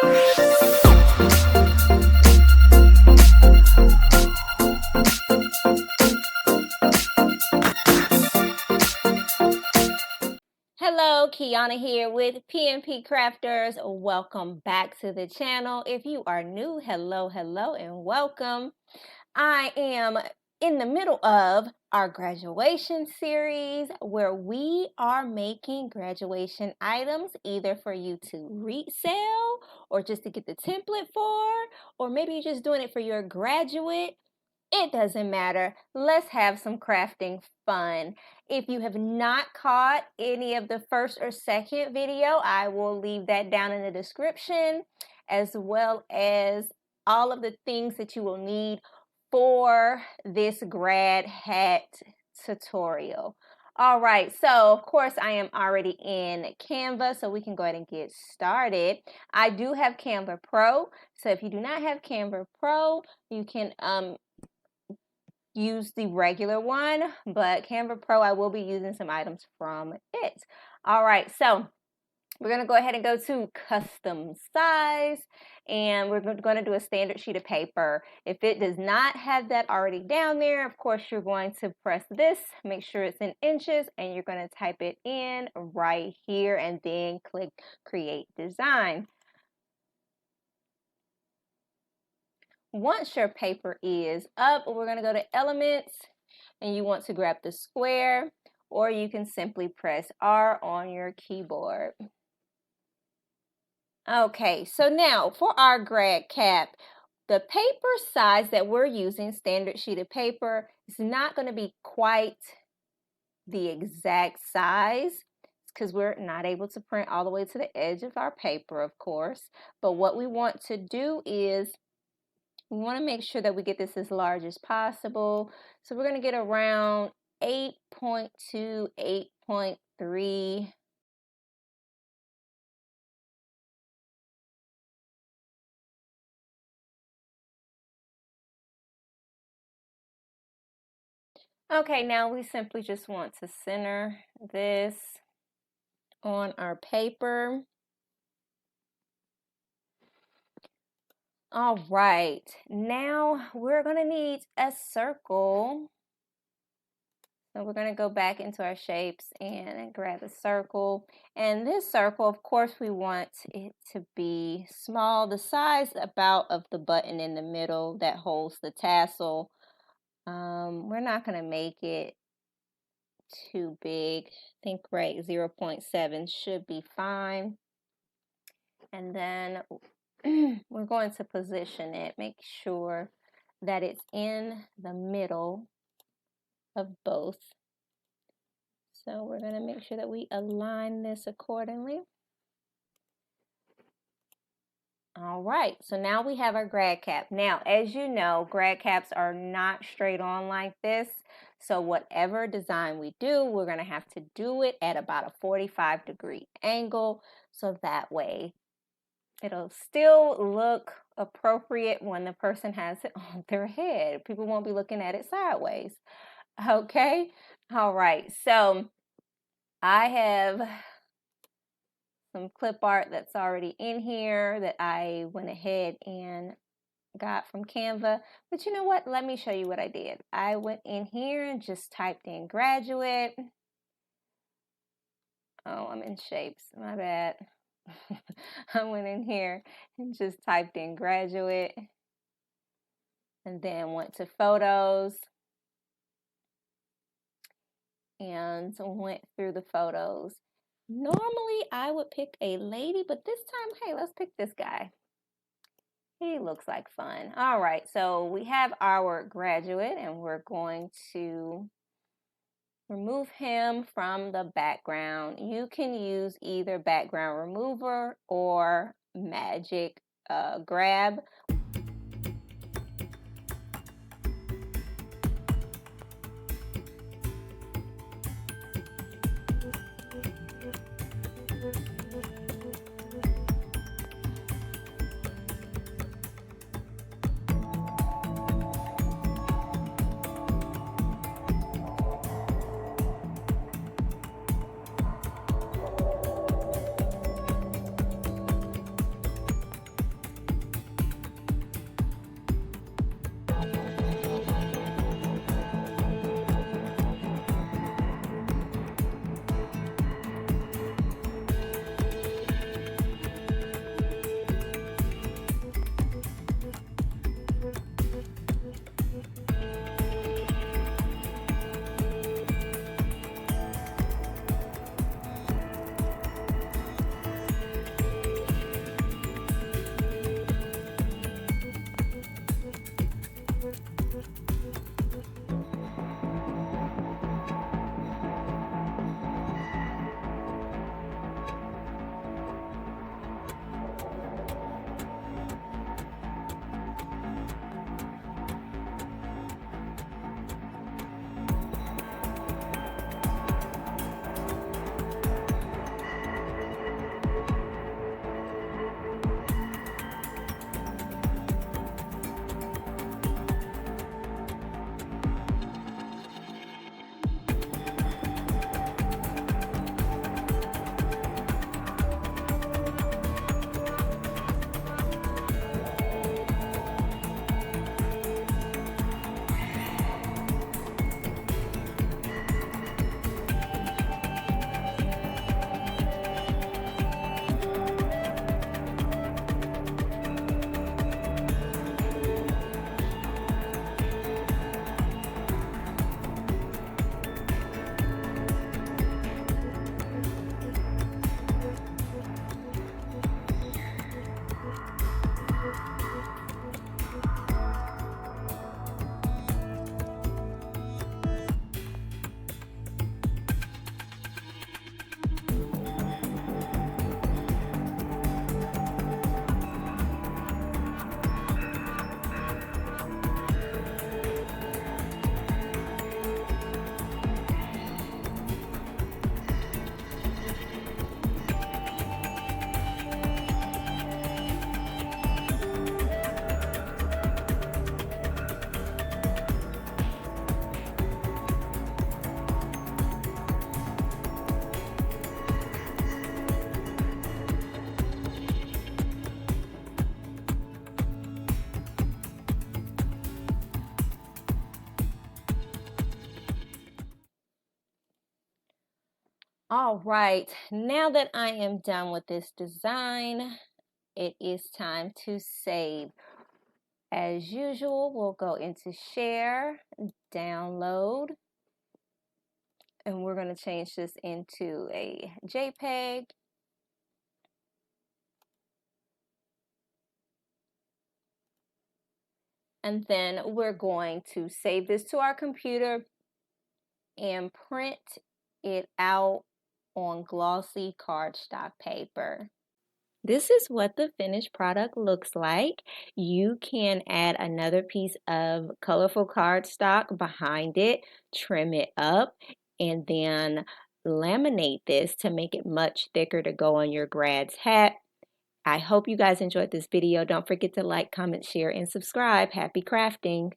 Hello, Kiana here with PNP Crafters. Welcome back to the channel. If you are new, hello, and welcome. I am in the middle of our graduation series where we are making graduation items either for you to resell or just to get the template for, or maybe you're just doing it for your graduate. It doesn't matter. Let's have some crafting fun. If you have not caught any of the first or second video, I will leave that down in the description, as well as all of the things that you will need for this grad hat tutorial. All right, so of course I am already in Canva, so we can go ahead and get started. I do have Canva Pro, so if you do not have Canva Pro, you can use the regular one, but Canva Pro, I will be using some items from it. All right, so we're going to go ahead and go to custom size, and we're going to do a standard sheet of paper. If it does not have that already down there, of course, you're going to press this, make sure it's in inches, and you're going to type it in right here and then click create design. Once your paper is up, we're going to go to elements, and you want to grab the square, or you can simply press R on your keyboard. Okay, so now for our grad cap, the paper size that we're using, standard sheet of paper, is not going to be quite the exact size because we're not able to print all the way to the edge of our paper, of course. But what we want to do is we want to make sure that we get this as large as possible. So we're going to get around 8.2, 8.3. Okay, now we simply just want to center this on our paper. All right, now we're going to need a circle. So we're going to go back into our shapes and grab a circle. And this circle, of course, we want it to be small, the size about of the button in the middle that holds the tassel. We're not going to make it too big. I think right 0.7 should be fine. And then we're going to position it, make sure that it's in the middle of both. So we're going to make sure that we align this accordingly. All right, so now we have our grad cap. Now, as you know, grad caps are not straight on like this. So whatever design we do, we're going to have to do it at about a 45-degree angle. So that way it'll still look appropriate when the person has it on their head. People won't be looking at it sideways. Okay? All right, so I have some clip art that's already in here that I went ahead and got from Canva. But you know what? Let me show you what I did. I went in here and just typed in graduate. Oh, I'm in shapes. My bad. I went in here and just typed in graduate and then went to photos and went through the photos. Normally I would pick a lady, but this time, hey, let's pick this guy. He looks like fun. All right, so we have our graduate and we're going to remove him from the background. You can use either background remover or magic grab. All right, now that I am done with this design, it is time to save. As usual, we'll go into share, download, and we're going to change this into a JPEG. And then we're going to save this to our computer and print it out on glossy cardstock paper. This is what the finished product looks like. You can add another piece of colorful cardstock behind it, trim it up, and then laminate this to make it much thicker to go on your grad's hat. I hope you guys enjoyed this video. Don't forget to like, comment, share, and subscribe. Happy crafting!